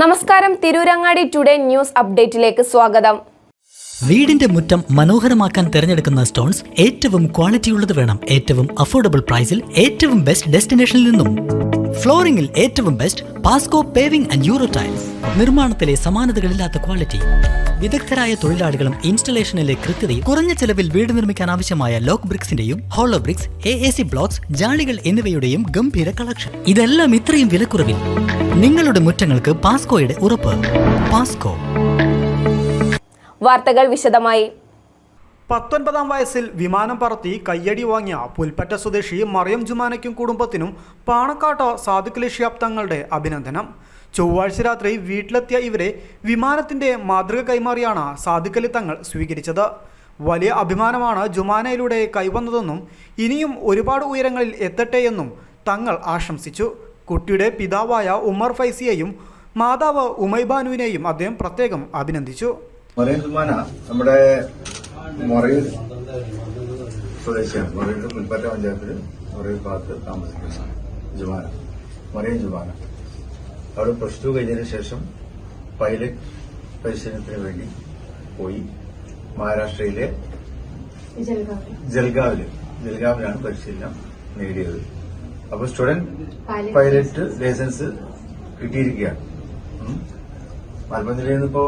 നമസ്കാരം, Tirurangadi today news അപ്ഡേറ്റിലേക്ക് സ്വാഗതം. വീടിന്റെ മുറ്റം മനോഹരമാക്കാൻ തിരഞ്ഞെടുക്കുന്ന സ്റ്റോൺസ് ഏറ്റവും ക്വാളിറ്റിയുള്ളത് വേണം. ഏറ്റവും അഫോർഡബിൾ പ്രൈസിൽ ഏറ്റവും ബെസ്റ്റ് ഡെസ്റ്റിനേഷനിൽ നിന്നും. ഫ്ലോറിംഗിൽ ഏറ്റവും best Pasco paving and euro tiles. നിർമ്മാണത്തിലെ സമാനതകളില്ലാത്ത ക്വാളിറ്റി, വിദഗ്ധരായ തൊഴിലാളികളും ഇൻസ്റ്റലേഷനിലെ കൃത്യതയും, കുറഞ്ഞ ചെലവിൽ വീട് നിർമ്മിക്കാൻ ആവശ്യമായ ലോക്ക് ബ്രിക്സിന്റെയും ഹോളോ ബ്രിക്സ്, AAC ബ്ലോക്സ്, ജാളികൾ എന്നിവയുടെയും ഗംഭീര കളക്ഷൻ. ഇതെല്ലാം ഇത്രയും വിലക്കുറവിൽ. നിങ്ങളുടെ മുറ്റങ്ങൾക്ക് പാസ്കോയുടെ ഉറപ്പ്. പാസ്കോ. വാർത്തകൾ വിശദമായി. 19-ാം വയസ്സിൽ വിമാനം പറത്തി കയ്യടി വാങ്ങിയ പുൽപ്പറ്റ സ്വദേശി മറിയം ജുമാനയ്ക്കും കുടുംബത്തിനും പാണക്കാട്ട് സാദിഖ് അലി ശിഹാബ് തങ്ങളുടെ അഭിനന്ദനം. ചൊവ്വാഴ്ച രാത്രി വീട്ടിലെത്തിയ ഇവരെ വിമാനത്തിന്റെ മാതൃക കൈമാറിയാണ് സാദിഖ് അലി തങ്ങൾ സ്വീകരിച്ചത്. വലിയ അഭിമാനമാണ് ജുമാനയിലൂടെ കൈവന്നതെന്നും ഇനിയും ഒരുപാട് ഉയരങ്ങളിൽ എത്തട്ടെയെന്നും തങ്ങൾ ആശംസിച്ചു. കുട്ടിയുടെ പിതാവായ ഉമർ ഫൈസിയെയും മാതാവ് ഉമൈബാനുവിനെയും അദ്ദേഹം പ്രത്യേകം അഭിനന്ദിച്ചു. മറിയം ജുമാന നമ്മുടെ മൊറയൂർ സ്വദേശിയാണ്. മൊറയൂർ പുൽപ്പറ്റ പഞ്ചായത്തിൽ മൊറയൂർ ഭാഗത്ത് താമസിക്കുന്ന ജുമാന, മറിയം ജുമാന. അവിടെ +2 കഴിഞ്ഞതിന് ശേഷം പൈലറ്റ് പരിശീലനത്തിന് വേണ്ടി പോയി മഹാരാഷ്ട്രയിലെ ജൽഗാവിലാണ് പരിശീലനം നേടിയത്. അപ്പോൾ സ്റ്റുഡന്റ് പൈലറ്റ് ലൈസൻസ് കിട്ടിയിരിക്കുകയാണ്. മലപ്പുറം ജില്ലയിൽ നിന്നിപ്പോ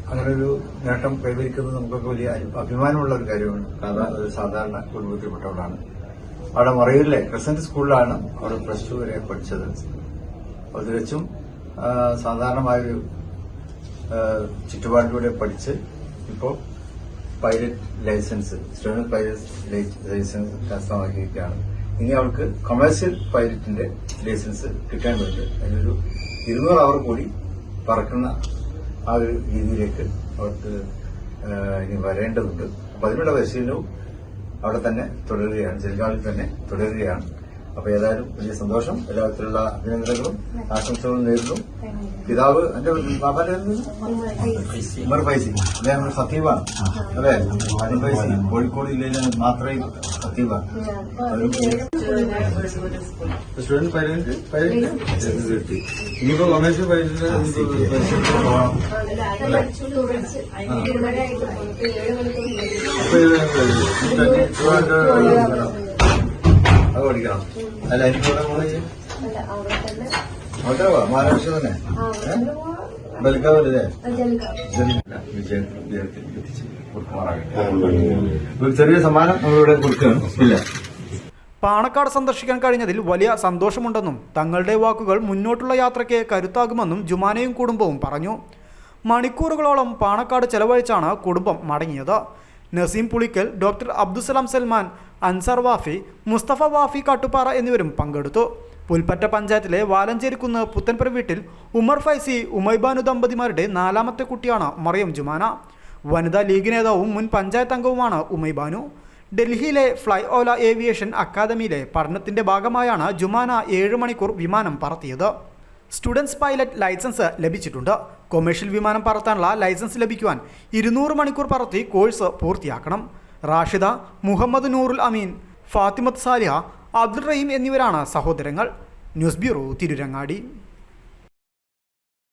അങ്ങനെ ഒരു നേട്ടം കൈവരിക്കുന്നത് നമുക്കൊക്കെ വലിയ അഭിമാനമുള്ള ഒരു കാര്യമാണ്. ഒരു സാധാരണ കുടുംബത്തിൽപ്പെട്ടവളാണ്. അവിടെ മറയൂരിലെ ക്രസന്റ് സ്കൂളിലാണ് അവിടെ +2 വരെ പഠിച്ചത്. അത് തികച്ചും സാധാരണമായൊരു ചുറ്റുപാടിലൂടെ പഠിച്ച് ഇപ്പോൾ pilot licence, student pilot licence കരസ്ഥമാക്കിയിരിക്കുകയാണ്. ഇനി അവർക്ക് കൊമേഴ്സ്യൽ പൈലറ്റിന്റെ ലൈസൻസ് കിട്ടാൻ വേണ്ടി അതിനൊരു 200 അവർ കൂടി പറക്കുന്ന ആ ഒരു രീതിയിലേക്ക് അവർക്ക് ഇനി വരേണ്ടതുണ്ട്. അപ്പൊ അതിനുള്ള പരിശീലനവും അവിടെ തന്നെ തുടരുകയാണ്, ജൽഗാവിൽ തന്നെ തുടരുകയാണ്. അപ്പൊ ഏതായാലും വലിയ സന്തോഷം. എല്ലാവിധത്തിലുള്ള അഭിനന്ദനങ്ങളും ആശംസകളും നേരുന്നു. പിതാവ് എന്റെ ബാബാന്റെ ഉമർ ഫൈസി, അദ്ദേഹം ഖത്തീബാണ്. അതെ, അലി ഫൈസി കോഴിക്കോട് ജില്ലയിലെ മാത്രമേ ഖത്തീബാണ്. സ്റ്റുഡന്റ് പൈലറ്റ് കിട്ടി. ഇനിയിപ്പോ കൊമേഴ്സ്യൽ പൈലറ്റ് അത് പഠിക്കണം. അല്ല, എനിക്കൂടെ മഹാരാഷ്ട്ര തന്നെ ബൽഗാവിലല്ലേ ഒരു ചെറിയ സമ്മാനം നമ്മളിവിടെ കൊടുക്കുകയാണ്. ഇല്ല, പാണക്കാട് സന്ദർശിക്കാൻ കഴിഞ്ഞതിൽ വലിയ സന്തോഷമുണ്ടെന്നും തങ്ങളുടെ വാക്കുകൾ മുന്നോട്ടുള്ള യാത്രയ്ക്ക് കരുത്താകുമെന്നും ജുമാനയും കുടുംബവും പറഞ്ഞു. മണിക്കൂറുകളോളം പാണക്കാട് ചെലവഴിച്ചാണ് കുടുംബം മടങ്ങിയത്. നസീം പുളിക്കൽ, ഡോക്ടർ അബ്ദുസലാം സൽമാൻ, അൻസാർ വാഫി, മുസ്തഫ വാഫി കാട്ടുപാറ എന്നിവരും പങ്കെടുത്തു. പുൽപ്പറ്റ പഞ്ചായത്തിലെ വാലഞ്ചേരിക്കുന്ന് പുത്തൻപുര വീട്ടിൽ ഉമർ ഫൈസി, ഉമൈബാനു ദമ്പതിമാരുടെ 4ാമത്തെ കുട്ടിയാണ് മറിയം ജുമാന. വനിതാ ലീഗ് നേതാവും മുൻ പഞ്ചായത്ത് അംഗവുമാണ് ഉമൈബാനു. ഡൽഹിയിലെ ഫ്ലൈ ഓല ഏവിയേഷൻ അക്കാദമിയിലെ പഠനത്തിന്റെ ഭാഗമായാണ് ജുമാന 7 മണിക്കൂർ വിമാനം പറത്തിയത്. സ്റ്റുഡൻസ് പൈലറ്റ് ലൈസൻസ് ലഭിച്ചിട്ടുണ്ട്. കൊമേഴ്ഷ്യൽ വിമാനം പറത്താനുള്ള ലൈസൻസ് ലഭിക്കുവാൻ 200 മണിക്കൂർ പറത്തി കോഴ്സ് പൂർത്തിയാക്കണം. റാഷിദ, മുഹമ്മദ് നൂറുൽ അമീൻ, ഫാത്തിമത്ത് സാലിഹ, അബ്ദുൾ റഹീം എന്നിവരാണ് സഹോദരങ്ങൾ. News bureau, Tirurangadi.